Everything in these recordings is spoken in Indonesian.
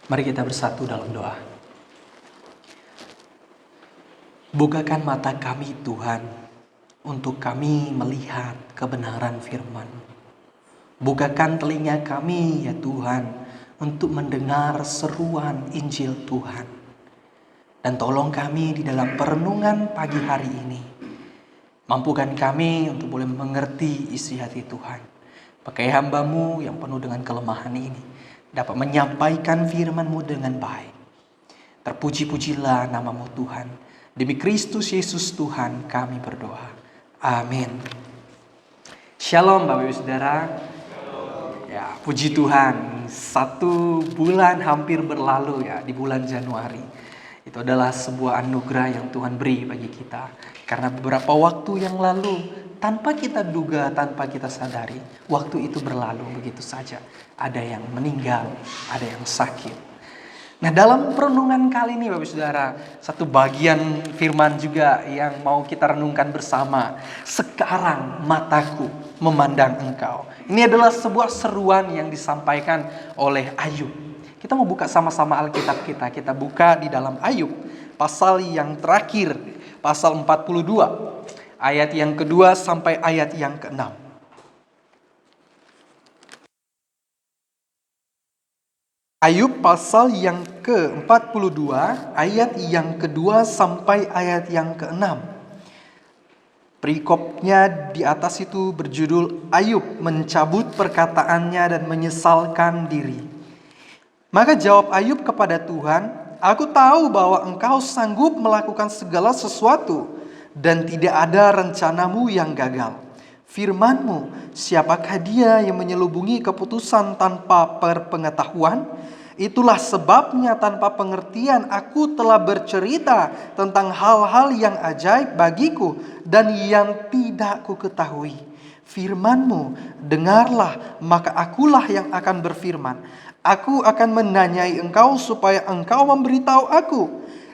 Mari kita bersatu dalam doa. Bukakan mata kami Tuhan, untuk kami melihat kebenaran firman. Bukakan telinga kami ya Tuhan, untuk mendengar seruan Injil Tuhan. Dan tolong kami di dalam perenungan pagi hari ini. Mampukan kami untuk boleh mengerti isi hati Tuhan. Pakai hamba-Mu yang penuh dengan kelemahan ini, dapat menyampaikan firman-Mu dengan baik. Terpuji-pujilah nama-Mu Tuhan. Demi Kristus Yesus Tuhan kami berdoa. Amin. Shalom Bapak Ibu Saudara. Ya, puji Tuhan. 1 bulan hampir berlalu ya, di bulan Januari. Itu adalah sebuah anugerah yang Tuhan beri bagi kita. Karena beberapa waktu yang lalu, tanpa kita duga, tanpa kita sadari, waktu itu berlalu begitu saja. Ada yang meninggal, ada yang sakit. Nah, dalam perenungan kali ini Bapak Saudara, satu bagian firman juga yang mau kita renungkan bersama. Sekarang mataku memandang Engkau. Ini adalah sebuah seruan yang disampaikan oleh Ayub. Kita mau buka sama-sama Alkitab kita. Kita buka di dalam Ayub, pasal yang terakhir, pasal 42, ayat yang kedua sampai ayat yang keenam. Ayub pasal yang ke-42, ayat yang kedua sampai ayat yang keenam. Perikopnya di atas itu berjudul Ayub mencabut perkataannya dan menyesalkan diri. Maka jawab Ayub kepada Tuhan, "Aku tahu bahwa Engkau sanggup melakukan segala sesuatu dan tidak ada rencanamu yang gagal. Firman-Mu, siapakah dia yang menyelubungi keputusan tanpa pengetahuan? Itulah sebabnya tanpa pengertian aku telah bercerita tentang hal-hal yang ajaib bagiku dan yang tidak ku ketahui. Firman-Mu, dengarlah, maka akulah yang akan berfirman. Aku akan menanyai Engkau supaya Engkau memberitahu aku.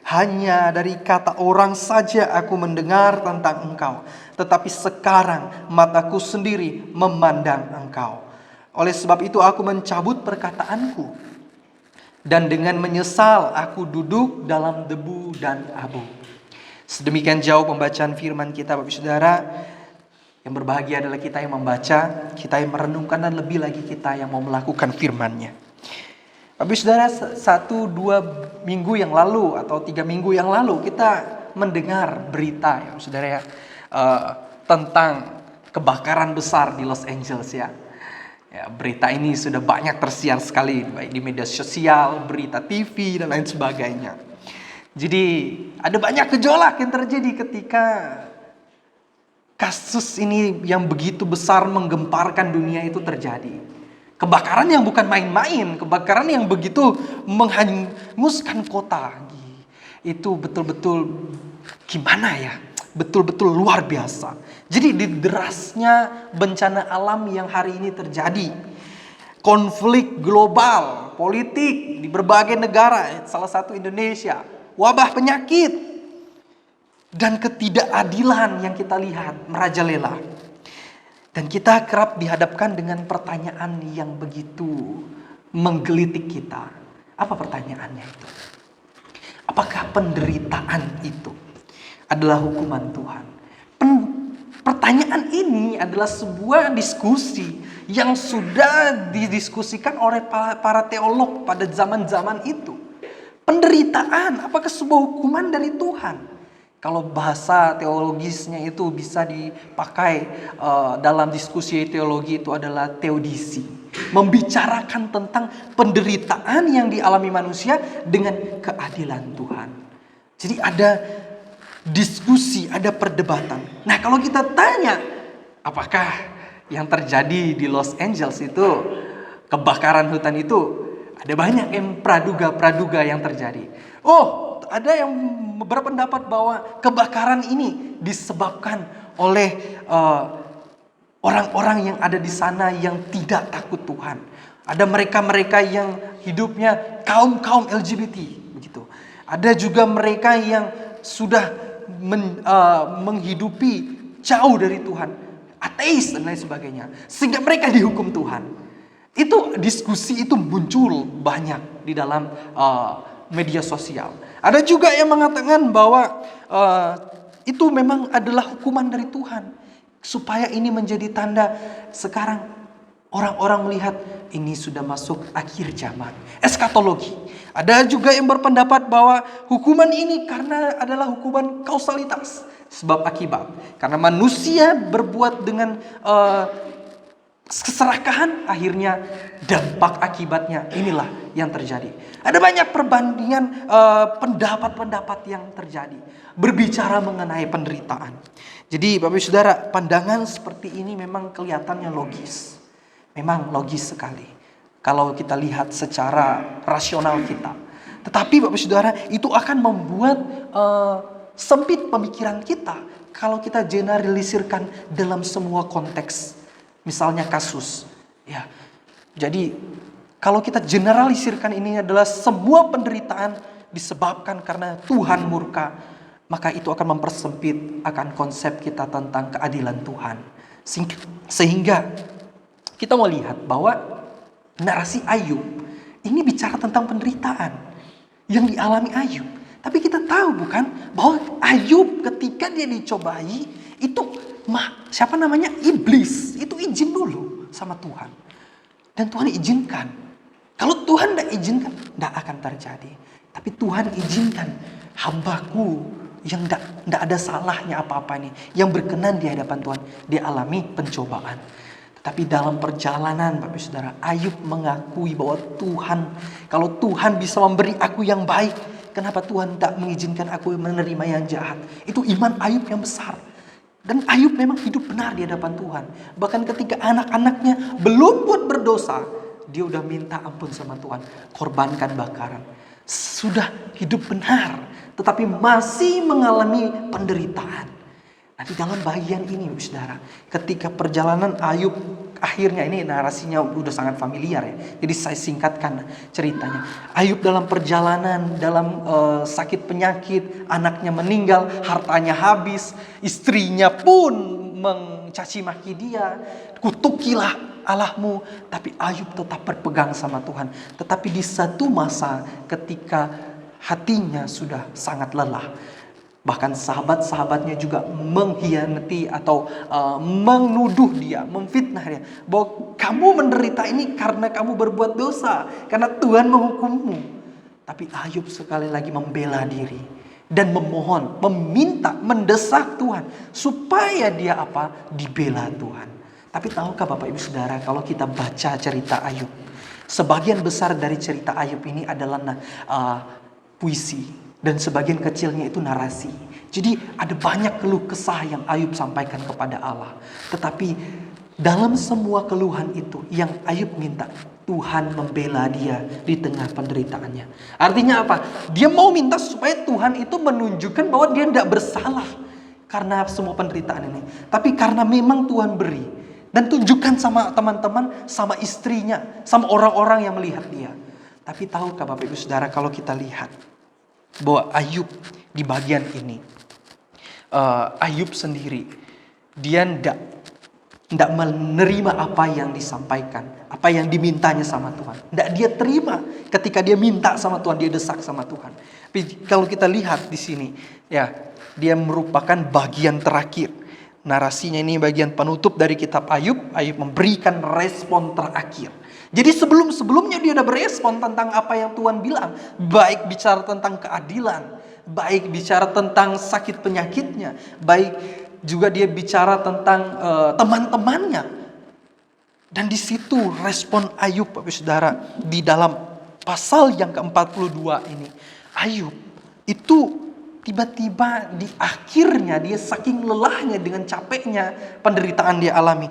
Hanya dari kata orang saja aku mendengar tentang Engkau. Tetapi sekarang mataku sendiri memandang Engkau. Oleh sebab itu aku mencabut perkataanku. Dan dengan menyesal aku duduk dalam debu dan abu." Sedemikian jauh pembacaan firman kita Bapak Saudara. Yang berbahagia adalah kita yang membaca, kita yang merenungkan, dan lebih lagi kita yang mau melakukan firman-Nya. Bapak Saudara, 1-2 minggu yang lalu atau 3 minggu yang lalu kita mendengar berita ya Saudara ya, tentang kebakaran besar di Los Angeles ya. Ya, berita ini sudah banyak tersiar sekali baik di media sosial, berita TV dan lain sebagainya. Jadi ada banyak gejolak yang terjadi ketika kasus ini yang begitu besar menggemparkan dunia itu terjadi. Kebakaran yang bukan main-main, kebakaran yang begitu menghanguskan kota. Itu betul-betul gimana ya? Betul-betul luar biasa. Jadi di derasnya bencana alam yang hari ini terjadi, konflik global, politik di berbagai negara, salah satu Indonesia, wabah penyakit, dan ketidakadilan yang kita lihat merajalela. Dan kita kerap dihadapkan dengan pertanyaan yang begitu menggelitik kita. Apa pertanyaannya itu? Apakah penderitaan itu adalah hukuman Tuhan? Pertanyaan ini adalah sebuah diskusi yang sudah didiskusikan oleh para teolog pada zaman-zaman itu. Penderitaan, apakah sebuah hukuman dari Tuhan? Kalau bahasa teologisnya itu bisa dipakai dalam diskusi teologi, itu adalah teodisi. Membicarakan tentang penderitaan yang dialami manusia dengan keadilan Tuhan. Jadi ada diskusi, ada perdebatan. Nah, kalau kita tanya, apakah yang terjadi di Los Angeles itu, kebakaran hutan itu, ada banyak yang praduga yang terjadi. Ada yang berpendapat bahwa kebakaran ini disebabkan oleh orang-orang yang ada di sana yang tidak takut Tuhan. Ada mereka-mereka yang hidupnya kaum LGBT begitu. Ada juga mereka yang sudah menghidupi jauh dari Tuhan, ateis dan lain sebagainya, sehingga mereka dihukum Tuhan. Itu diskusi itu muncul banyak di dalam media sosial. Ada juga yang mengatakan bahwa itu memang adalah hukuman dari Tuhan. Supaya ini menjadi tanda sekarang orang-orang melihat ini sudah masuk akhir zaman. Eskatologi. Ada juga yang berpendapat bahwa hukuman ini karena adalah hukuman kausalitas. Sebab akibat. Karena manusia berbuat dengan keserakahan, akhirnya dampak akibatnya inilah yang terjadi. Ada banyak perbandingan pendapat-pendapat yang terjadi berbicara mengenai penderitaan. Jadi Bapak Ibu Saudara, pandangan seperti ini memang kelihatannya logis. Memang logis sekali kalau kita lihat secara rasional kita. Tetapi Bapak Ibu Saudara, itu akan membuat sempit pemikiran kita kalau kita generalisirkan dalam semua konteks. Misalnya kasus, ya. Jadi kalau kita generalisirkan ini adalah semua penderitaan disebabkan karena Tuhan murka, maka itu akan mempersempit akan konsep kita tentang keadilan Tuhan. Sehingga kita mau lihat bahwa narasi Ayub ini bicara tentang penderitaan yang dialami Ayub. Tapi kita tahu bukan bahwa Ayub ketika dia dicobai itu siapa namanya? Iblis. Itu izin dulu sama Tuhan. Dan Tuhan izinkan. Kalau Tuhan tidak izinkan, tidak akan terjadi. Tapi Tuhan izinkan hambaku yang tidak ada salahnya apa-apa nih, yang berkenan di hadapan Tuhan, dia alami pencobaan. Tetapi dalam perjalanan Bapak Saudara, Ayub mengakui bahwa Tuhan, kalau Tuhan bisa memberi aku yang baik, kenapa Tuhan tak mengizinkan aku menerima yang jahat? Itu iman Ayub yang besar. Dan Ayub memang hidup benar di hadapan Tuhan. Bahkan ketika anak-anaknya belum buat berdosa, dia udah minta ampun sama Tuhan, korbankan bakaran. Sudah hidup benar, tetapi masih mengalami penderitaan. Nah, di dalam bagian ini, Saudara, ketika perjalanan Ayub, akhirnya ini narasinya udah sangat familiar ya. Jadi saya singkatkan ceritanya. Ayub dalam perjalanan, dalam sakit penyakit, anaknya meninggal, hartanya habis, istrinya pun mencaci maki dia, kutukilah Allahmu, tapi Ayub tetap berpegang sama Tuhan. Tetapi di satu masa ketika hatinya sudah sangat lelah, bahkan sahabat-sahabatnya juga mengkhianati atau menuduh dia, memfitnah dia, bahwa kamu menderita ini karena kamu berbuat dosa, karena Tuhan menghukummu. Tapi Ayub sekali lagi membela diri dan memohon, meminta, mendesak Tuhan supaya dia dibela Tuhan. Tapi tahukah Bapak Ibu Saudara, kalau kita baca cerita Ayub, sebagian besar dari cerita Ayub ini adalah puisi, dan sebagian kecilnya itu narasi. Jadi ada banyak keluh kesah yang Ayub sampaikan kepada Allah. Tetapi dalam semua keluhan itu yang Ayub minta, Tuhan membela dia di tengah penderitaannya. Artinya apa? Dia mau minta supaya Tuhan itu menunjukkan bahwa dia tidak bersalah karena semua penderitaan ini. Tapi karena memang Tuhan beri. Dan tunjukkan sama teman-teman, sama istrinya, sama orang-orang yang melihat dia. Tapi tahukah Bapak Ibu Saudara, kalau kita lihat bahwa Ayub di bagian ini, Ayub sendiri, dia tidak menerima apa yang disampaikan, apa yang dimintanya sama Tuhan. Tidak dia terima ketika dia minta sama Tuhan, dia desak sama Tuhan. Tapi kalau kita lihat di sini, ya, dia merupakan bagian terakhir. Narasinya ini bagian penutup dari kitab Ayub. Ayub memberikan respon terakhir. Jadi sebelum-sebelumnya dia udah berespon tentang apa yang Tuhan bilang. Baik bicara tentang keadilan, baik bicara tentang sakit penyakitnya, baik juga dia bicara tentang teman-temannya. Dan di situ respon Ayub, Bapak Saudara, di dalam pasal yang ke-42 ini, Ayub itu tiba-tiba di akhirnya dia saking lelahnya dengan capeknya penderitaan dia alami,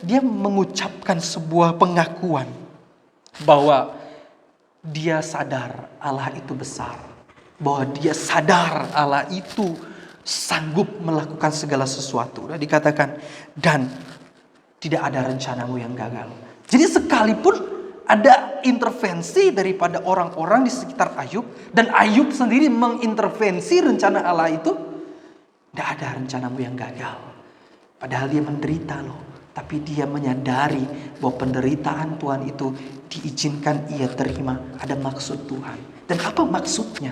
dia mengucapkan sebuah pengakuan bahwa dia sadar Allah itu besar, bahwa dia sadar Allah itu sanggup melakukan segala sesuatu. Dan dikatakan, dan tidak ada rencanamu yang gagal. Jadi sekalipun ada intervensi daripada orang-orang di sekitar Ayub, dan Ayub sendiri mengintervensi rencana Allah itu, tidak ada rencanamu yang gagal. Padahal dia menderita loh. Tapi dia menyadari bahwa penderitaan Tuhan itu diizinkan ia terima. Ada maksud Tuhan. Dan apa maksudnya?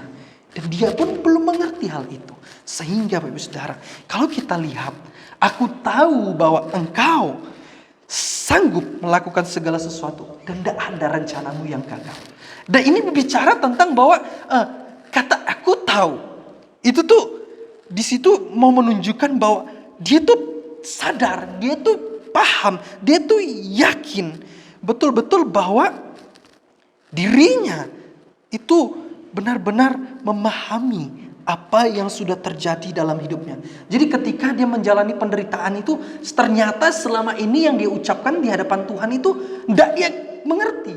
Dan dia pun belum mengerti hal itu. Sehingga Bapak Ibu Saudara, kalau kita lihat, aku tahu bahwa engkau sanggup melakukan segala sesuatu. Dan tidak ada rencanamu yang gagal. Dan ini berbicara tentang bahwa kata aku tahu. Itu tuh di situ mau menunjukkan bahwa dia tuh sadar, dia tuh paham, dia tuh yakin betul-betul bahwa dirinya itu benar-benar memahami apa yang sudah terjadi dalam hidupnya. Jadi ketika dia menjalani penderitaan itu, ternyata selama ini yang dia ucapkan di hadapan Tuhan itu tidak dia mengerti,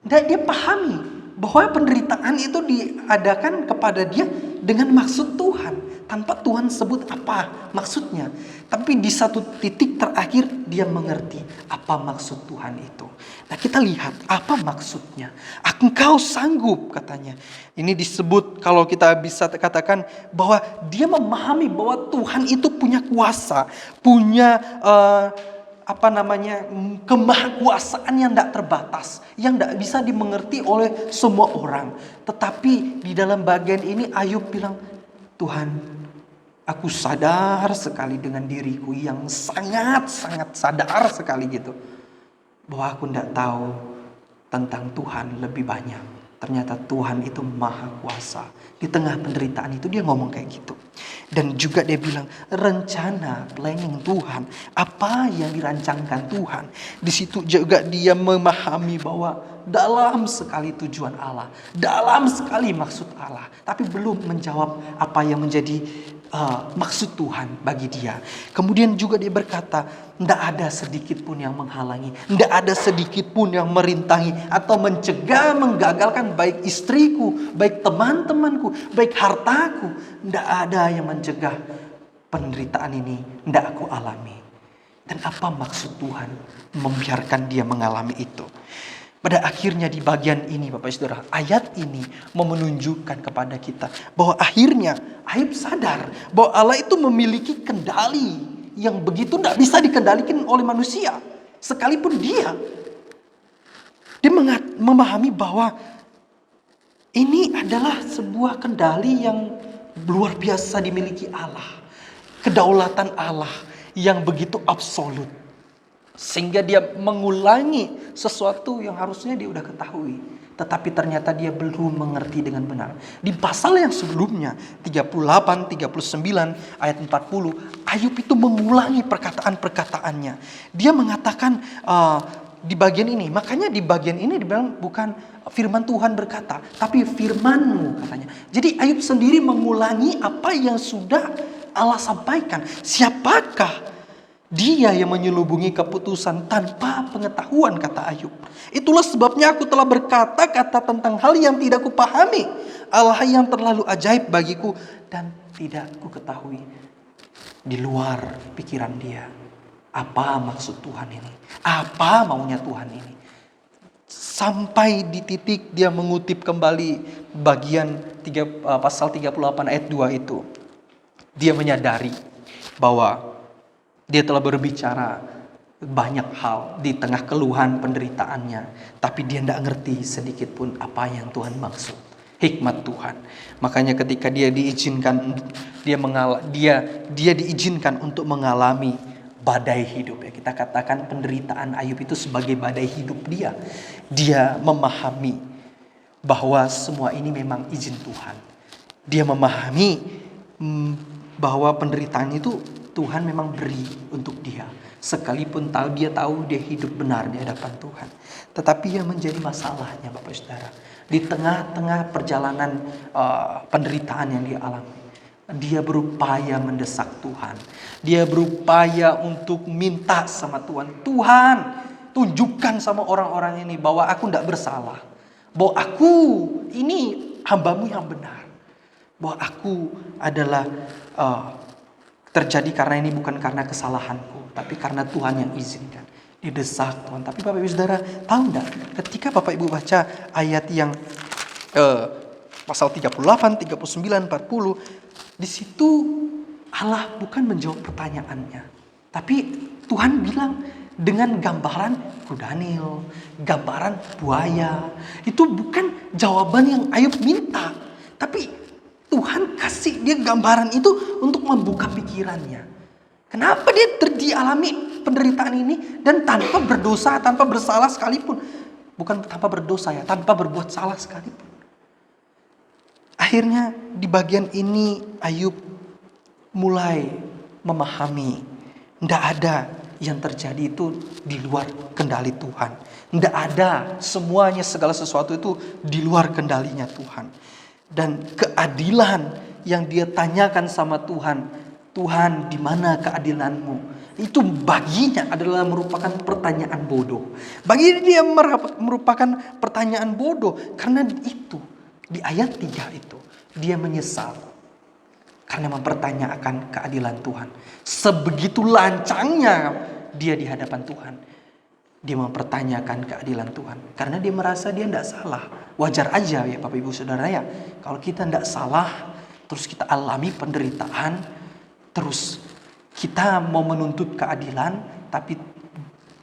tidak dia pahami bahwa penderitaan itu diadakan kepada dia dengan maksud Tuhan. Tanpa Tuhan sebut apa maksudnya. Tapi di satu titik terakhir dia mengerti apa maksud Tuhan itu. Nah kita lihat apa maksudnya. Engkau sanggup katanya. Ini disebut kalau kita bisa katakan bahwa dia memahami bahwa Tuhan itu punya kuasa. Punya kemahakuasaan yang tidak terbatas. Yang tidak bisa dimengerti oleh semua orang. Tetapi di dalam bagian ini Ayub bilang, Tuhan, aku sadar sekali dengan diriku yang sangat-sangat sadar sekali gitu. Bahwa aku tidak tahu tentang Tuhan lebih banyak. Ternyata Tuhan itu maha kuasa. Di tengah penderitaan itu dia ngomong kayak gitu. Dan juga dia bilang rencana, planning Tuhan. Apa yang dirancangkan Tuhan. Di situ juga dia memahami bahwa dalam sekali tujuan Allah. Dalam sekali maksud Allah. Tapi belum menjawab apa yang menjadi maksud Tuhan bagi dia. Kemudian juga dia berkata, tidak ada sedikit pun yang menghalangi, tidak ada sedikit pun yang merintangi atau mencegah, menggagalkan baik istriku, baik teman-temanku, baik hartaku. Tidak ada yang mencegah penderitaan ini, tidak aku alami. Dan apa maksud Tuhan membiarkan dia mengalami itu? Pada akhirnya di bagian ini Bapak Saudara, ayat ini menunjukkan kepada kita bahwa akhirnya Ayub sadar bahwa Allah itu memiliki kendali yang begitu tidak bisa dikendalikan oleh manusia. Sekalipun dia memahami bahwa ini adalah sebuah kendali yang luar biasa dimiliki Allah. Kedaulatan Allah yang begitu absolut. Sehingga dia mengulangi sesuatu yang harusnya dia udah ketahui. Tetapi ternyata dia belum mengerti dengan benar. Di pasal yang sebelumnya, 38, 39, ayat 40, Ayub itu mengulangi perkataan-perkataannya. Dia mengatakan di bagian ini. Makanya di bagian ini dibilang bukan firman Tuhan berkata, tapi firman-Mu katanya. Jadi Ayub sendiri mengulangi apa yang sudah Allah sampaikan. Siapakah dia yang menyelubungi keputusan tanpa pengetahuan, kata Ayub. Itulah sebabnya aku telah berkata-kata tentang hal yang tidak kupahami. Allah yang terlalu ajaib bagiku dan tidak ku ketahui. Di luar pikiran dia. Apa maksud Tuhan ini? Apa maunya Tuhan ini? Sampai di titik dia mengutip kembali bagian pasal 38 ayat 2 itu. Dia menyadari bahwa dia telah berbicara banyak hal di tengah keluhan penderitaannya. Tapi dia tidak ngerti sedikit pun apa yang Tuhan maksud. Hikmat Tuhan. Makanya ketika dia diizinkan, dia diizinkan untuk mengalami badai hidup. Ya, kita katakan penderitaan Ayub itu sebagai badai hidup dia. Dia memahami bahwa semua ini memang izin Tuhan. Dia memahami bahwa penderitaan itu Tuhan memang beri untuk dia. Sekalipun dia tahu dia hidup benar di hadapan Tuhan. Tetapi yang menjadi masalahnya Bapak Saudara, di tengah-tengah perjalanan penderitaan yang dia alami, dia berupaya mendesak Tuhan. Dia berupaya untuk minta sama Tuhan. Tuhan, tunjukkan sama orang-orang ini bahwa aku tidak bersalah. Bahwa aku ini hamba-Mu yang benar. Bahwa aku adalah terjadi karena ini bukan karena kesalahanku, tapi karena Tuhan yang izinkan. Didesak Tuhan. Tapi Bapak Ibu Saudara, tahu enggak? Ketika Bapak Ibu baca ayat yang pasal 38, 39, 40, di situ Allah bukan menjawab pertanyaannya. Tapi Tuhan bilang dengan gambaran kuda Nil, gambaran buaya. Itu bukan jawaban yang Ayub minta. Tapi Tuhan kasih dia gambaran itu untuk membuka pikirannya. Kenapa dia dialami penderitaan ini dan tanpa berdosa, tanpa bersalah sekalipun. Bukan tanpa berdosa ya, tanpa berbuat salah sekalipun. Akhirnya di bagian ini Ayub mulai memahami tidak ada yang terjadi itu di luar kendali Tuhan. Tidak ada, semuanya segala sesuatu itu di luar kendalinya Tuhan. Dan keadilan yang dia tanyakan sama Tuhan, Tuhan di mana keadilanmu? Itu baginya adalah merupakan pertanyaan bodoh. Bagi dia merupakan pertanyaan bodoh. Karena itu, di ayat 3 itu, dia menyesal. Karena mempertanyakan keadilan Tuhan. Sebegitu lancangnya dia di hadapan Tuhan. Dia mempertanyakan keadilan Tuhan. Karena dia merasa dia tidak salah. Wajar aja ya Bapak Ibu Saudara ya. Kalau kita tidak salah, terus kita alami penderitaan, terus kita mau menuntut keadilan, tapi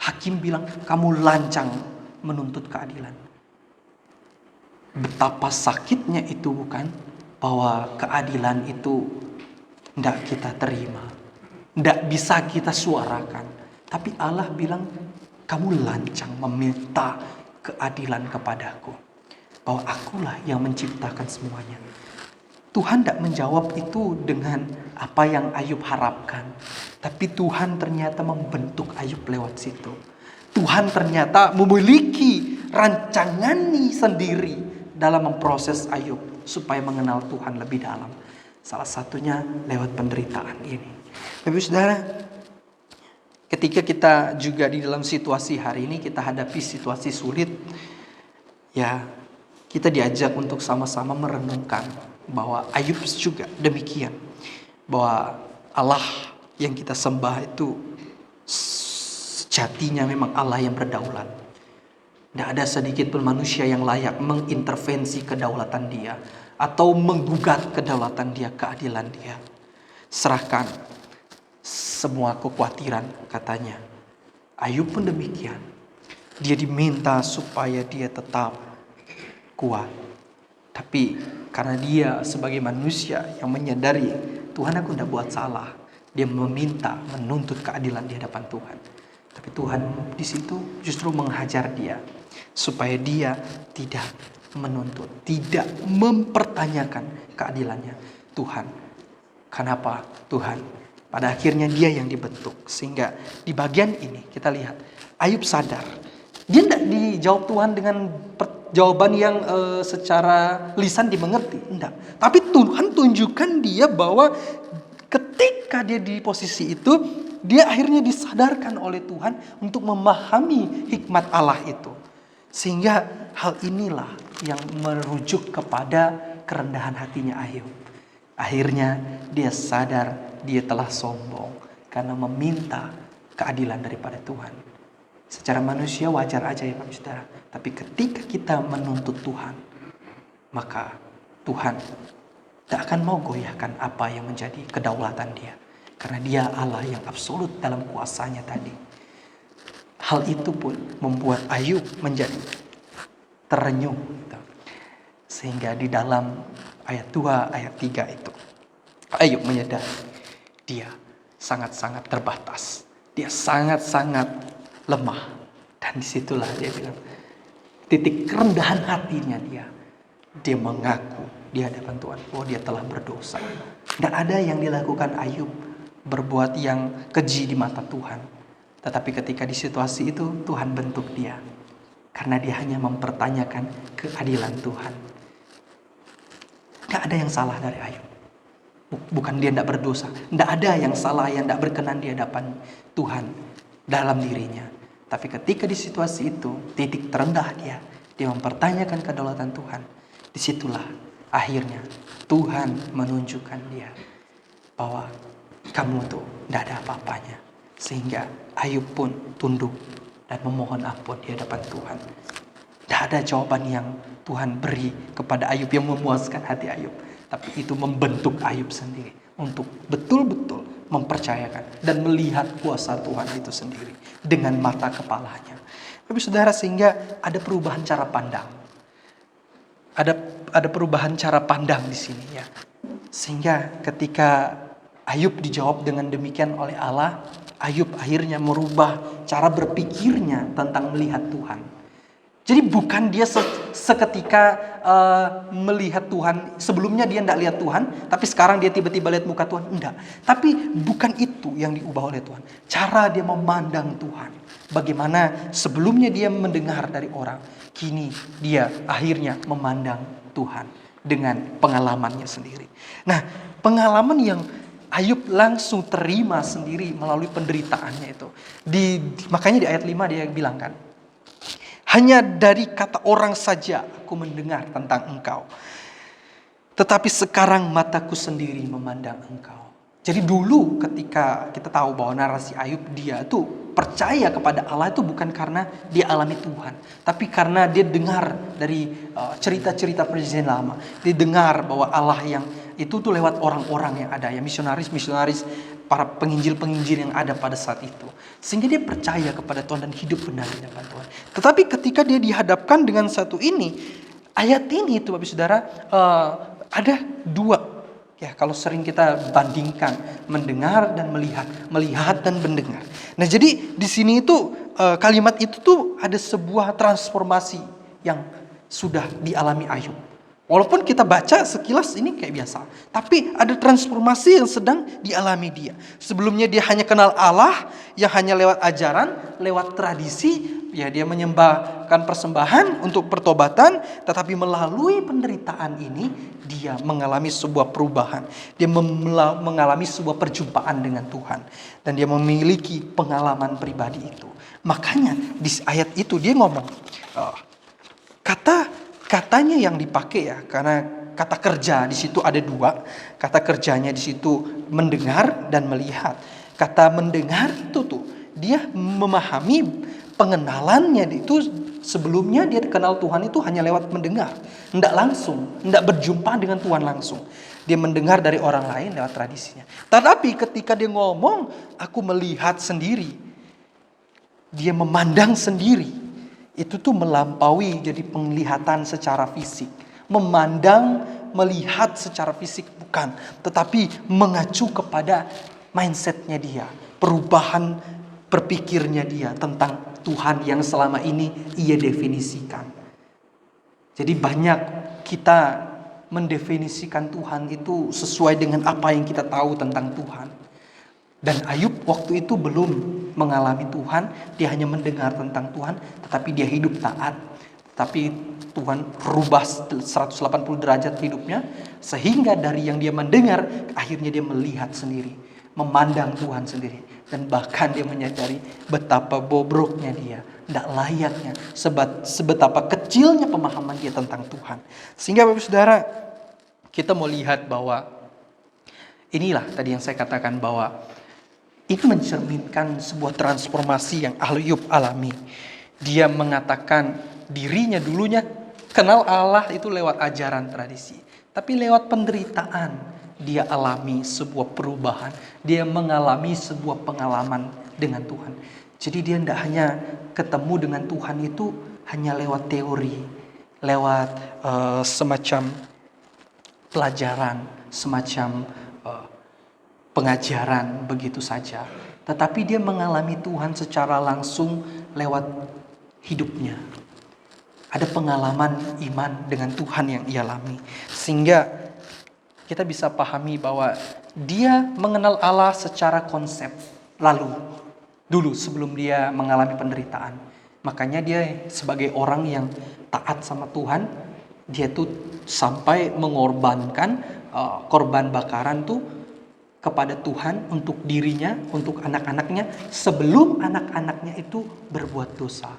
hakim bilang kamu lancang menuntut keadilan. Betapa sakitnya itu bukan? Bahwa keadilan itu tidak kita terima. Tidak bisa kita suarakan. Tapi Allah bilang, kamu lancang meminta keadilan kepadaku. Bahwa akulah yang menciptakan semuanya. Tuhan tidak menjawab itu dengan apa yang Ayub harapkan. Tapi Tuhan ternyata membentuk Ayub lewat situ. Tuhan ternyata memiliki rancangan sendiri dalam memproses Ayub supaya mengenal Tuhan lebih dalam. Salah satunya lewat penderitaan ini. Bapak Saudara, ketika kita juga di dalam situasi hari ini, kita hadapi situasi sulit, ya kita diajak untuk sama-sama merenungkan bahwa Ayub juga demikian. Bahwa Allah yang kita sembah itu sejatinya memang Allah yang berdaulat. Tidak ada sedikit pun manusia yang layak mengintervensi kedaulatan dia. Atau menggugat kedaulatan dia, keadilan dia. Serahkan semua kekhawatiran katanya. Ayub pun demikian. Dia diminta supaya dia tetap kuat. Tapi karena dia sebagai manusia yang menyadari Tuhan aku tidak buat salah. Dia meminta, menuntut keadilan di hadapan Tuhan. Tapi Tuhan di situ justru menghajar dia. Supaya dia tidak menuntut, tidak mempertanyakan keadilannya Tuhan. Kenapa Tuhan? Pada akhirnya dia yang dibentuk. Sehingga di bagian ini kita lihat Ayub sadar. Dia tidak dijawab Tuhan dengan jawaban yang secara lisan dimengerti. Tidak. Tapi Tuhan tunjukkan dia bahwa ketika dia di posisi itu, dia akhirnya disadarkan oleh Tuhan untuk memahami hikmat Allah itu. Sehingga hal inilah yang merujuk kepada kerendahan hatinya Ayub. Akhirnya dia sadar dia telah sombong karena meminta keadilan daripada Tuhan. Secara manusia wajar aja ya Bapak Saudara. Tapi ketika kita menuntut Tuhan, maka Tuhan tidak akan mau goyahkan apa yang menjadi kedaulatan dia. Karena dia Allah yang absolut dalam kuasanya tadi. Hal itu pun membuat Ayub menjadi terenyuh. Sehingga di dalam ayat 2, ayat 3 itu, Ayub menyadari dia sangat-sangat terbatas. Dia sangat-sangat lemah. Dan disitulah dia bilang, titik kerendahan hatinya dia mengaku di hadapan Tuhan bahwa dia telah berdosa. Tidak ada yang dilakukan Ayub berbuat yang keji di mata Tuhan. Tetapi ketika di situasi itu Tuhan bentuk dia. Karena dia hanya mempertanyakan keadilan Tuhan. Tidak ada yang salah dari Ayub. Bukan dia tidak berdosa. Tidak ada yang salah yang tidak berkenan di hadapan Tuhan dalam dirinya. Tapi ketika di situasi itu, titik terendah dia mempertanyakan kedaulatan Tuhan. Disitulah akhirnya Tuhan menunjukkan dia bahwa kamu tuh tidak ada apa-apanya. Sehingga Ayub pun tunduk dan memohon ampun di hadapan Tuhan. Tidak ada jawaban yang Tuhan beri kepada Ayub yang memuaskan hati Ayub. Tapi itu membentuk Ayub sendiri. untuk betul-betul mempercayakan dan melihat kuasa Tuhan itu sendiri dengan mata kepalanya. Tapi saudara, sehingga ada perubahan cara pandang. Ada perubahan cara pandang di sini ya. Sehingga ketika Ayub dijawab dengan demikian oleh Allah, Ayub akhirnya merubah cara berpikirnya tentang melihat Tuhan. Jadi bukan dia seketika melihat Tuhan, sebelumnya dia tidak lihat Tuhan, tapi sekarang dia tiba-tiba lihat muka Tuhan. Enggak. Tapi bukan itu yang diubah oleh Tuhan. Cara dia memandang Tuhan. Bagaimana sebelumnya dia mendengar dari orang, kini dia akhirnya memandang Tuhan dengan pengalamannya sendiri. Nah, pengalaman yang Ayub langsung terima sendiri melalui penderitaannya itu. Makanya di ayat 5 dia bilang kan, hanya dari kata orang saja aku mendengar tentang engkau. Tetapi sekarang mataku sendiri memandang engkau. Jadi dulu ketika kita tahu bahwa narasi Ayub, dia tuh percaya kepada Allah itu bukan karena dia alami Tuhan. Tapi karena dia dengar dari cerita-cerita perjanjian lama. Dia dengar bahwa Allah yang itu tuh lewat orang-orang yang ada. Ya misionaris, para penginjil-penginjil yang ada pada saat itu. Sehingga dia percaya kepada Tuhan dan hidup benar di hadapan Tuhan. Tetapi ketika dia dihadapkan dengan satu ini, ayat ini itu Bapak Saudara, ada dua. Ya, kalau sering kita bandingkan mendengar dan melihat dan mendengar. Nah, jadi di sini itu kalimat itu tuh ada sebuah transformasi yang sudah dialami Ayub. Walaupun kita baca sekilas ini kayak biasa, tapi ada transformasi yang sedang dialami dia. Sebelumnya dia hanya kenal Allah yang hanya lewat ajaran, lewat tradisi, ya dia menyembahkan persembahan untuk pertobatan, tetapi melalui penderitaan ini dia mengalami sebuah perubahan. Dia mengalami sebuah perjumpaan dengan Tuhan dan dia memiliki pengalaman pribadi itu. Makanya di ayat itu dia ngomong katanya yang dipakai ya, karena kata kerja di situ ada dua. Kata kerjanya di situ mendengar dan melihat. Kata mendengar itu tuh dia memahami pengenalannya itu sebelumnya dia kenal Tuhan itu hanya lewat mendengar, tidak langsung, tidak berjumpa dengan Tuhan langsung. Dia mendengar dari orang lain lewat tradisinya. Tetapi ketika dia ngomong, aku melihat sendiri, dia memandang sendiri. Itu tuh melampaui jadi penglihatan secara fisik. Memandang, melihat secara fisik bukan. Tetapi mengacu kepada mindsetnya dia. Perubahan berpikirnya dia tentang Tuhan yang selama ini ia definisikan. Jadi banyak kita mendefinisikan Tuhan itu sesuai dengan apa yang kita tahu tentang Tuhan. Dan Ayub waktu itu belum mengalami Tuhan, dia hanya mendengar tentang Tuhan, tetapi dia hidup taat. Tapi Tuhan rubah 180 derajat hidupnya, sehingga dari yang dia mendengar, akhirnya dia melihat sendiri, memandang Tuhan sendiri. Dan bahkan dia menyadari betapa bobroknya dia, tidak layaknya, sebetapa kecilnya pemahaman dia tentang Tuhan. Sehingga Bapak Saudara, kita mau lihat bahwa inilah tadi yang saya katakan bahwa ini mencerminkan sebuah transformasi yang Ayub alami. Dia mengatakan dirinya dulunya kenal Allah itu lewat ajaran tradisi. Tapi lewat penderitaan dia alami sebuah perubahan. Dia mengalami sebuah pengalaman dengan Tuhan. Jadi dia tidak hanya ketemu dengan Tuhan itu hanya lewat teori. Lewat semacam pelajaran, semacam pengajaran begitu saja. Tetapi dia mengalami Tuhan secara langsung lewat hidupnya. Ada pengalaman iman dengan Tuhan yang ia alami. Sehingga kita bisa pahami bahwa dia mengenal Allah secara konsep. Dulu sebelum dia mengalami penderitaan. Makanya dia sebagai orang yang taat sama Tuhan, dia tuh sampai mengorbankan korban bakaran tuh kepada Tuhan untuk dirinya, untuk anak-anaknya, sebelum anak-anaknya itu berbuat dosa.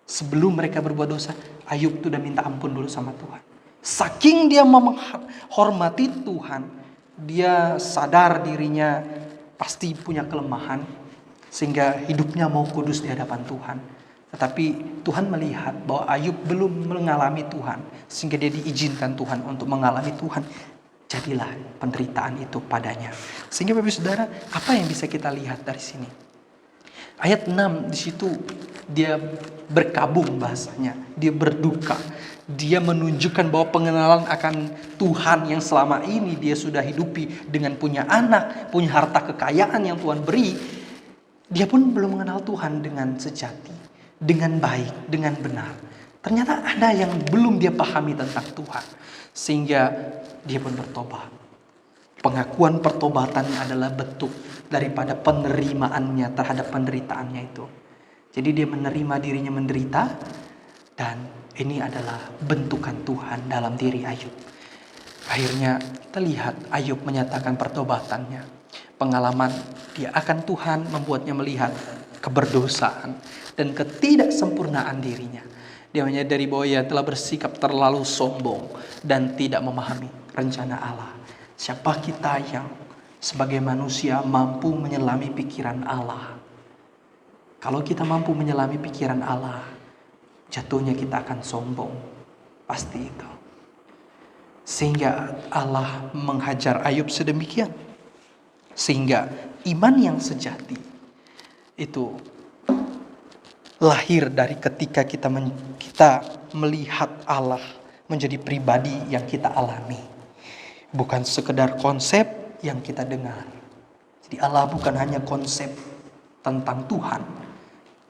Sebelum mereka berbuat dosa, Ayub itu udah minta ampun dulu sama Tuhan. Saking dia menghormati Tuhan, dia sadar dirinya pasti punya kelemahan, sehingga hidupnya mau kudus di hadapan Tuhan. Tetapi Tuhan melihat bahwa Ayub belum mengalami Tuhan, sehingga dia diizinkan Tuhan untuk mengalami Tuhan. jadilah penderitaan itu padanya. Sehingga Bapak Saudara, apa yang bisa kita lihat dari sini? Ayat 6 di situ dia berkabung bahasanya, dia berduka. Dia menunjukkan bahwa pengenalan akan Tuhan yang selama ini dia sudah hidupi dengan punya anak, punya harta kekayaan yang Tuhan beri. Dia pun belum mengenal Tuhan dengan sejati, dengan baik, dengan benar. Ternyata ada yang belum dia pahami tentang Tuhan. Sehingga dia pun bertobat. Pengakuan pertobatannya adalah bentuk daripada penerimaannya terhadap penderitaannya itu. Jadi dia menerima dirinya menderita, dan ini adalah bentukan Tuhan dalam diri Ayub. Akhirnya kita lihat Ayub menyatakan pertobatannya. Pengalaman dia akan Tuhan membuatnya melihat keberdosaan dan ketidaksempurnaan dirinya. Dia menyadari bahwa ia telah bersikap terlalu sombong dan tidak memahami rencana Allah. Siapa kita yang sebagai manusia mampu menyelami pikiran Allah? Kalau kita mampu menyelami pikiran Allah, jatuhnya kita akan sombong. Pasti itu. Sehingga Allah menghajar Ayub sedemikian. Sehingga iman yang sejati itu lahir dari ketika kita melihat Allah menjadi pribadi yang kita alami. Bukan sekedar konsep yang kita dengar. Jadi Allah bukan hanya konsep tentang Tuhan,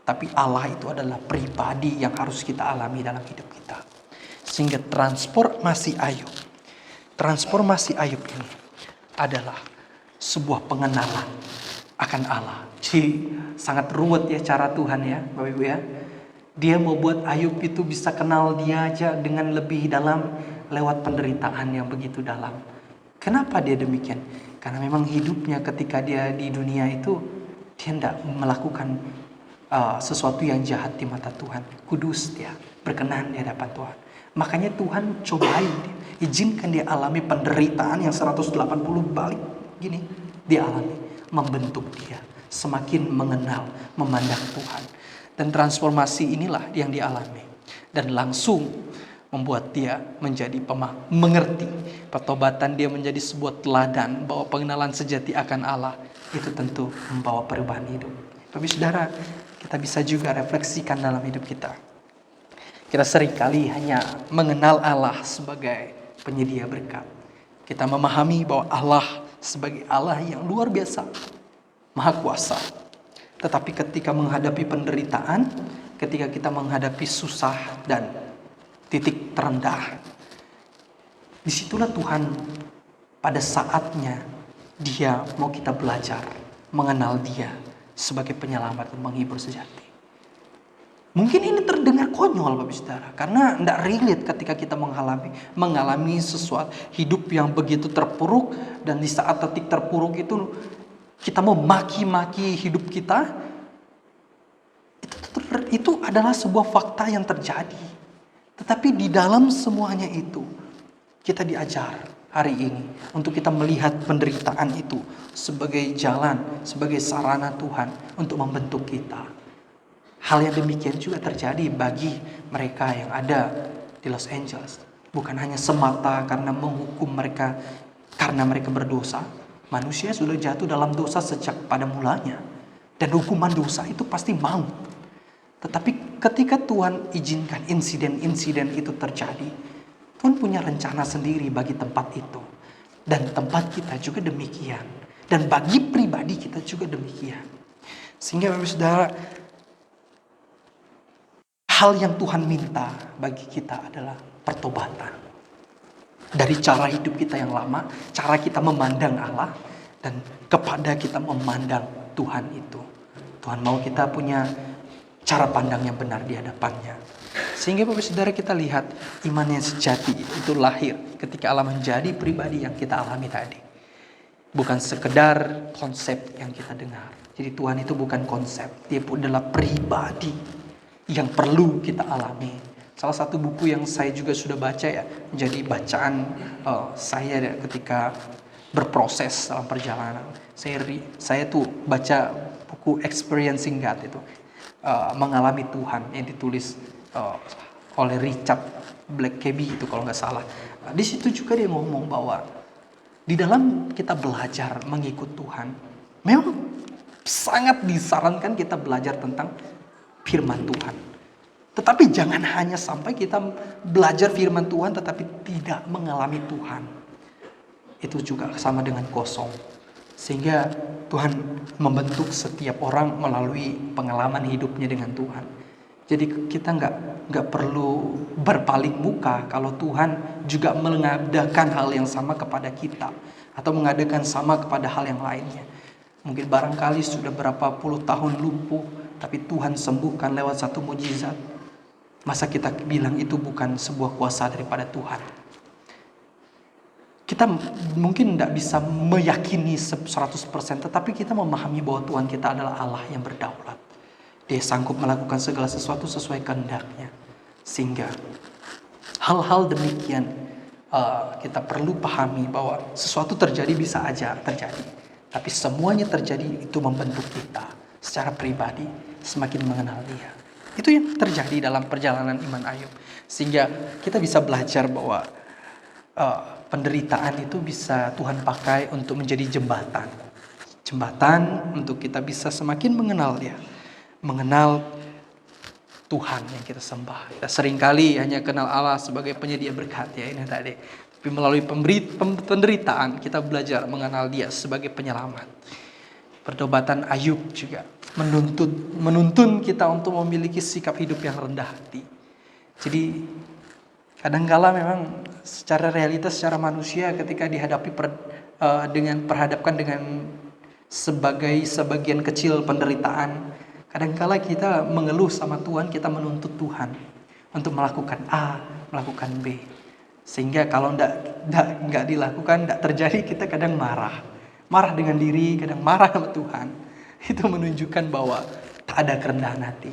tapi Allah itu adalah pribadi yang harus kita alami dalam hidup kita. Sehingga transformasi Ayub ini adalah sebuah pengenalan akan Allah. Jadi sangat ruwet ya cara Tuhan ya Bapak Ibu ya. Dia mau buat Ayub itu bisa kenal dia aja dengan lebih dalam lewat penderitaan yang begitu dalam. Kenapa dia demikian? Karena memang hidupnya ketika dia di dunia itu, dia tidak melakukan sesuatu yang jahat di mata Tuhan. Kudus dia, berkenan di hadapan Tuhan. Makanya Tuhan cobain dia, izinkan dia alami penderitaan yang 180 balik gini, dia alami, membentuk dia semakin mengenal, memandang Tuhan. Dan transformasi inilah yang dia alami. Dan langsung membuat dia menjadi mengerti. Pertobatan dia menjadi sebuah teladan bahwa pengenalan sejati akan Allah itu tentu membawa perubahan hidup. Tapi saudara, kita bisa juga refleksikan dalam hidup kita. Kita seringkali hanya mengenal Allah sebagai penyedia berkat. Kita memahami bahwa Allah sebagai Allah yang luar biasa, maha kuasa. Tetapi ketika menghadapi penderitaan, ketika kita menghadapi susah dan titik terendah, disitulah Tuhan pada saatnya dia mau kita belajar mengenal dia sebagai penyelamat dan menghibur sejati. Mungkin ini terdengar konyol Bapak Saudara, karena tidak relate ketika kita mengalami sesuatu hidup yang begitu terpuruk, dan di saat titik terpuruk itu kita mau maki-maki hidup kita. Itu adalah sebuah fakta yang terjadi. Tetapi di dalam semuanya itu, kita diajar hari ini untuk kita melihat penderitaan itu sebagai jalan, sebagai sarana Tuhan untuk membentuk kita. Hal yang demikian juga terjadi bagi mereka yang ada di Los Angeles. Bukan hanya semata karena menghukum mereka karena mereka berdosa. Manusia sudah jatuh dalam dosa sejak pada mulanya. Dan hukuman dosa itu pasti maut. Tetapi ketika Tuhan izinkan insiden-insiden itu terjadi, Tuhan punya rencana sendiri bagi tempat itu. Dan tempat kita juga demikian. Dan bagi pribadi kita juga demikian. Sehingga Bapak Saudara, hal yang Tuhan minta bagi kita adalah pertobatan. Dari cara hidup kita yang lama, cara kita memandang Allah, dan kepada kita memandang Tuhan itu. Tuhan mau kita punya cara pandang yang benar di hadapannya. Sehingga Bapak Saudara, kita lihat iman yang sejati itu lahir ketika Allah menjadi pribadi yang kita alami tadi. Bukan sekedar konsep yang kita dengar. Jadi Tuhan itu bukan konsep, dia pun adalah pribadi yang perlu kita alami. Salah satu buku yang saya juga sudah baca ya, menjadi bacaan saya ketika berproses dalam perjalanan. Saya tuh baca buku Experiencing God itu. Mengalami Tuhan yang ditulis oleh Richard Blackaby itu kalau nggak salah. Di situ juga dia ngomong bahwa di dalam kita belajar mengikut Tuhan, memang sangat disarankan kita belajar tentang firman Tuhan. Tetapi jangan hanya sampai kita belajar firman Tuhan tetapi tidak mengalami Tuhan. Itu juga sama dengan kosong. Sehingga Tuhan membentuk setiap orang melalui pengalaman hidupnya dengan Tuhan. Jadi kita nggak perlu berpaling muka kalau Tuhan juga mengadakan hal yang sama kepada kita atau mengadakan sama kepada hal yang lainnya. Mungkin barangkali sudah berapa puluh tahun lumpuh, tapi Tuhan sembuhkan lewat satu mujizat. Masa kita bilang itu bukan sebuah kuasa daripada Tuhan? Kita mungkin tidak bisa meyakini 100%, tetapi kita memahami bahwa Tuhan kita adalah Allah yang berdaulat. Dia sanggup melakukan segala sesuatu sesuai kehendaknya. Sehingga hal-hal demikian kita perlu pahami bahwa sesuatu terjadi bisa aja terjadi. Tapi semuanya terjadi itu membentuk kita secara pribadi semakin mengenal Dia. Itu yang terjadi dalam perjalanan iman Ayub. Sehingga kita bisa belajar bahwa penderitaan itu bisa Tuhan pakai untuk menjadi jembatan. Jembatan untuk kita bisa semakin mengenal Dia. Mengenal Tuhan yang kita sembah. Kita seringkali hanya kenal Allah sebagai penyedia berkat ya ini tadi. Tapi melalui penderitaan kita belajar mengenal Dia sebagai penyelamat. Pertobatan Ayub juga menuntun kita untuk memiliki sikap hidup yang rendah hati. Jadi kadangkala memang secara realitas, secara manusia ketika dihadapi perhadapkan dengan sebagian kecil penderitaan, kadangkala kita mengeluh sama Tuhan, kita menuntut Tuhan untuk melakukan A, melakukan B. Sehingga kalau enggak dilakukan, enggak terjadi, kita kadang marah. Marah dengan diri, kadang marah sama Tuhan. Itu menunjukkan bahwa tak ada kerendahan hati.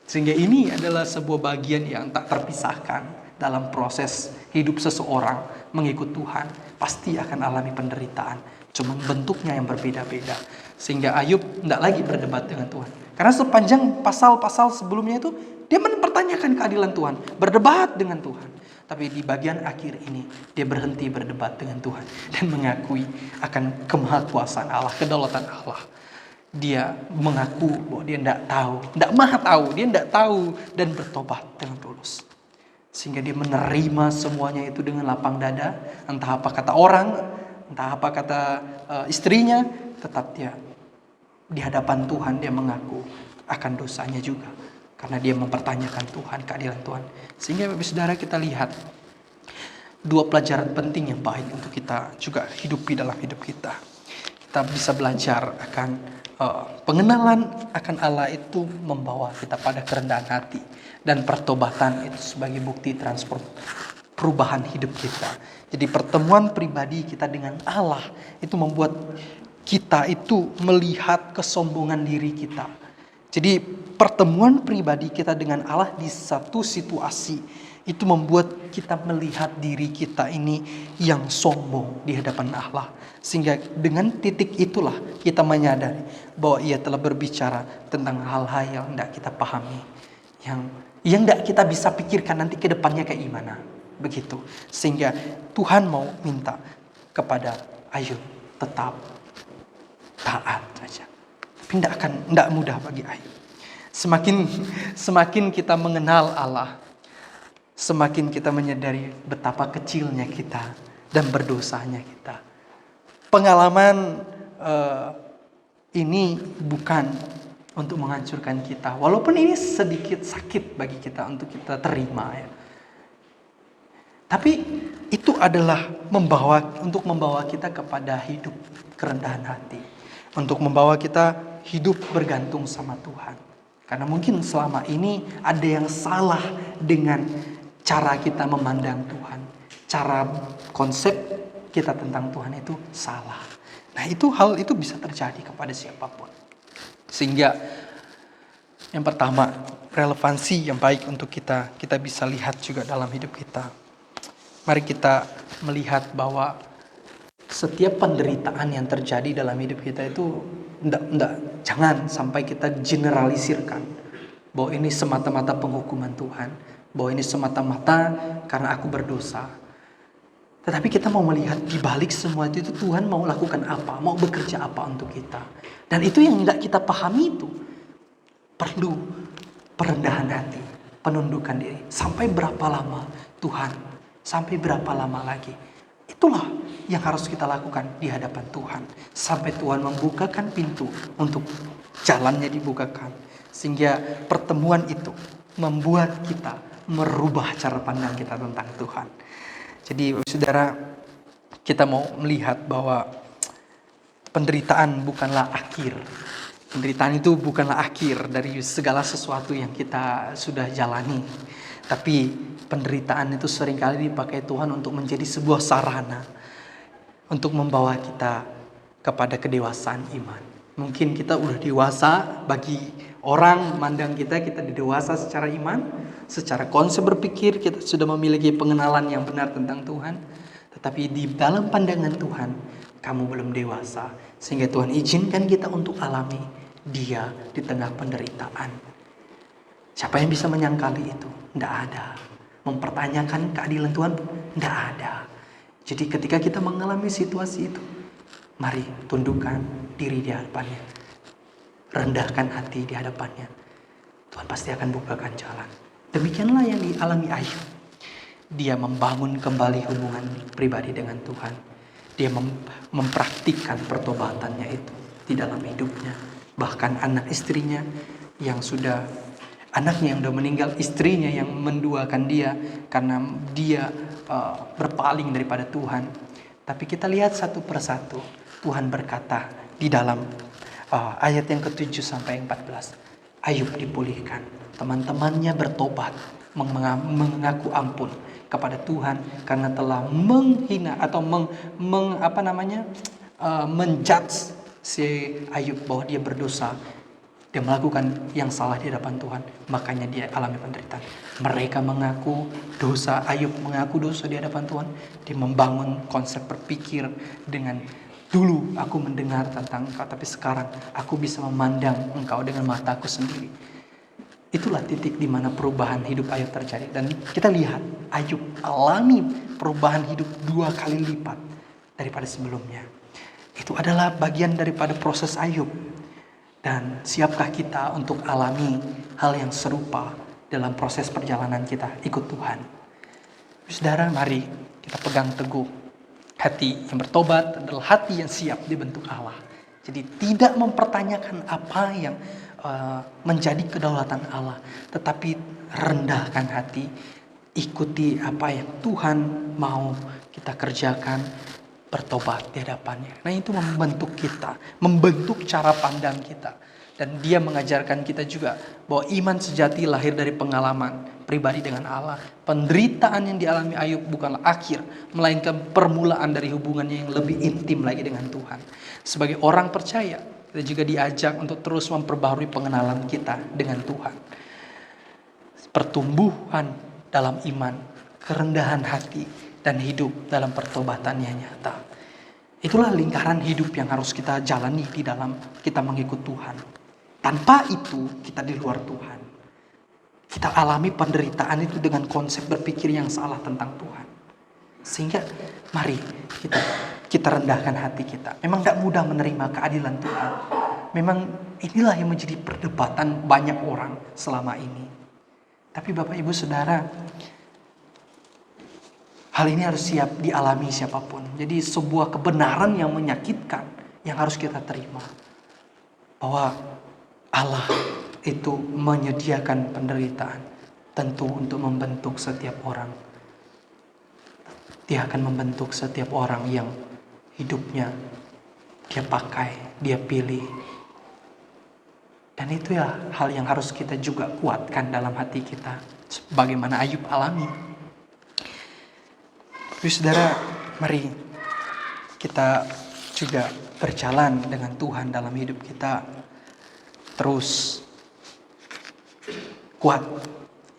Sehingga ini adalah sebuah bagian yang tak terpisahkan dalam proses hidup seseorang mengikut Tuhan. Pasti akan alami penderitaan. Cuma bentuknya yang berbeda-beda. Sehingga Ayub tidak lagi berdebat dengan Tuhan. Karena sepanjang pasal-pasal sebelumnya itu, dia mempertanyakan keadilan Tuhan. Berdebat dengan Tuhan. Tapi di bagian akhir ini, dia berhenti berdebat dengan Tuhan. Dan mengakui akan kemahakuasaan Allah, kedaulatan Allah. Dia mengaku bahwa dia tidak tahu. Tidak maha tahu, dia tidak tahu. Dan bertobat dengan tulus. Sehingga dia menerima semuanya itu dengan lapang dada. Entah apa kata orang, entah apa kata istrinya. Tetap dia di hadapan Tuhan dia mengaku akan dosanya juga. Karena dia mempertanyakan Tuhan, keadilan Tuhan. Sehingga saudara kita lihat dua pelajaran penting yang baik untuk kita juga hidupi dalam hidup kita. Kita bisa belajar akan pengenalan akan Allah itu membawa kita pada kerendahan hati. Dan pertobatan itu sebagai bukti perubahan hidup kita. Jadi pertemuan pribadi kita dengan Allah itu membuat kita itu melihat kesombongan diri kita. Jadi pertemuan pribadi kita dengan Allah di satu situasi itu membuat kita melihat diri kita ini yang sombong di hadapan Allah. Sehingga dengan titik itulah kita menyadari bahwa Ia telah berbicara tentang hal-hal yang tidak kita pahami. Yang tidak kita bisa pikirkan nanti ke depannya kayak gimana. Begitu. Sehingga Tuhan mau minta kepada Ayub tetap taat saja. Tapi tidak mudah bagi Ayub. Semakin kita mengenal Allah, semakin kita menyadari betapa kecilnya kita dan berdosanya kita. Pengalaman ini bukan untuk menghancurkan kita, walaupun ini sedikit sakit bagi kita untuk kita terima ya. Tapi itu adalah untuk membawa kita kepada hidup kerendahan hati. Untuk membawa kita hidup bergantung sama Tuhan. Karena mungkin selama ini ada yang salah dengan cara kita memandang Tuhan. Cara konsep kita tentang Tuhan itu salah. Nah hal itu bisa terjadi kepada siapapun. Sehingga yang pertama, relevansi yang baik untuk kita bisa lihat juga dalam hidup kita. Mari kita melihat bahwa setiap penderitaan yang terjadi dalam hidup kita itu jangan sampai kita generalisirkan bahwa ini semata-mata penghukuman Tuhan, bahwa ini semata-mata karena aku berdosa. Tetapi kita mau melihat di balik semua itu Tuhan mau lakukan apa, mau bekerja apa untuk kita. Dan itu yang tidak kita pahami itu. Perlu perendahan hati, penundukan diri. Sampai berapa lama Tuhan? Sampai berapa lama lagi? Itulah yang harus kita lakukan di hadapan Tuhan. Sampai Tuhan membukakan pintu untuk jalannya dibukakan. Sehingga pertemuan itu membuat kita merubah cara pandang kita tentang Tuhan. Jadi saudara, kita mau melihat bahwa penderitaan bukanlah akhir. Penderitaan itu bukanlah akhir dari segala sesuatu yang kita sudah jalani. Tapi penderitaan itu seringkali dipakai Tuhan untuk menjadi sebuah sarana untuk membawa kita kepada kedewasaan iman. Mungkin kita udah dewasa, bagi orang mandang kita dewasa secara iman, secara konsep berpikir kita sudah memiliki pengenalan yang benar tentang Tuhan. Tetapi di dalam pandangan Tuhan, kamu belum dewasa. Sehingga Tuhan izinkan kita untuk alami Dia di tengah penderitaan. Siapa yang bisa menyangkali itu? Tidak ada. Mempertanyakan keadilan Tuhan? Tidak ada. Jadi ketika kita mengalami situasi itu, mari tundukkan diri di hadapannya. Rendahkan hati di hadapannya. Tuhan pasti akan bukakan jalan. Demikianlah yang dialami Ayub. Dia membangun kembali hubungan pribadi dengan Tuhan. Dia mempraktikkan pertobatannya itu di dalam hidupnya. Bahkan anak istrinya yang sudah meninggal, istrinya yang menduakan dia karena dia berpaling daripada Tuhan. Tapi kita lihat satu persatu Tuhan berkata di dalam ayat yang ke-7 sampai 14. Ayub dipulihkan. Teman-temannya bertobat, mengaku ampun kepada Tuhan karena telah menghina atau menjudge si Ayub bahwa dia berdosa. Dia melakukan yang salah di hadapan Tuhan, makanya dia alami penderitaan. Mereka mengaku dosa, Ayub mengaku dosa di hadapan Tuhan. Dia membangun konsep berpikir dengan, dulu aku mendengar tentang engkau, tapi sekarang aku bisa memandang engkau dengan mataku sendiri. Itulah titik di mana perubahan hidup Ayub terjadi. Dan kita lihat Ayub alami perubahan hidup 2 kali lipat daripada sebelumnya. Itu adalah bagian daripada proses Ayub. Dan siapkah kita untuk alami hal yang serupa dalam proses perjalanan kita ikut Tuhan? Saudara, mari kita pegang teguh. Hati yang bertobat adalah hati yang siap dibentuk Allah. Jadi tidak mempertanyakan apa yang menjadi kedaulatan Allah, tetapi rendahkan hati, ikuti apa yang Tuhan mau kita kerjakan, bertobat di hadapannya. Nah, itu membentuk kita, membentuk cara pandang kita. Dan dia mengajarkan kita juga bahwa iman sejati lahir dari pengalaman pribadi dengan Allah. Penderitaan yang dialami Ayub bukanlah akhir, melainkan permulaan dari hubungannya yang lebih intim lagi dengan Tuhan. Sebagai orang percaya, kita juga diajak untuk terus memperbaharui pengenalan kita dengan Tuhan. Pertumbuhan dalam iman, kerendahan hati, dan hidup dalam pertobatan yang nyata. Itulah lingkaran hidup yang harus kita jalani di dalam kita mengikut Tuhan. Tanpa itu kita di luar Tuhan. Kita alami penderitaan itu dengan konsep berpikir yang salah tentang Tuhan. Sehingga mari kita rendahkan hati kita. Memang tidak mudah menerima keadilan Tuhan. Memang inilah yang menjadi perdebatan banyak orang selama ini. Tapi Bapak Ibu Saudara, hal ini harus siap dialami siapapun. Jadi sebuah kebenaran yang menyakitkan yang harus kita terima. Bahwa Allah itu menyediakan penderitaan tentu untuk membentuk setiap orang. Dia akan membentuk setiap orang yang hidupnya dia pakai, dia pilih. Dan itu ya hal yang harus kita juga kuatkan dalam hati kita. Bagaimana Ayub alami. Tapi saudara, mari kita juga berjalan dengan Tuhan dalam hidup kita. Terus kuat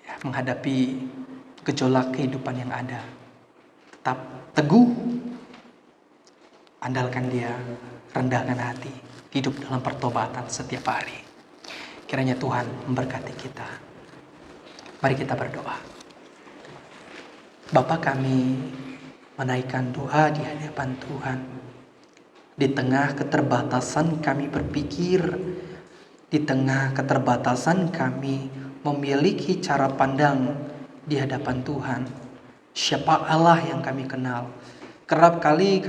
ya, menghadapi gejolak kehidupan yang ada. Tetap teguh, andalkan Dia, rendahkan hati, hidup dalam pertobatan setiap hari. Kiranya Tuhan memberkati kita. Mari kita berdoa. Bapa kami menaikkan doa di hadapan Tuhan. Di tengah keterbatasan kami berpikir, di tengah keterbatasan kami memiliki cara pandang di hadapan Tuhan. Siapa Allah yang kami kenal? Kerap kali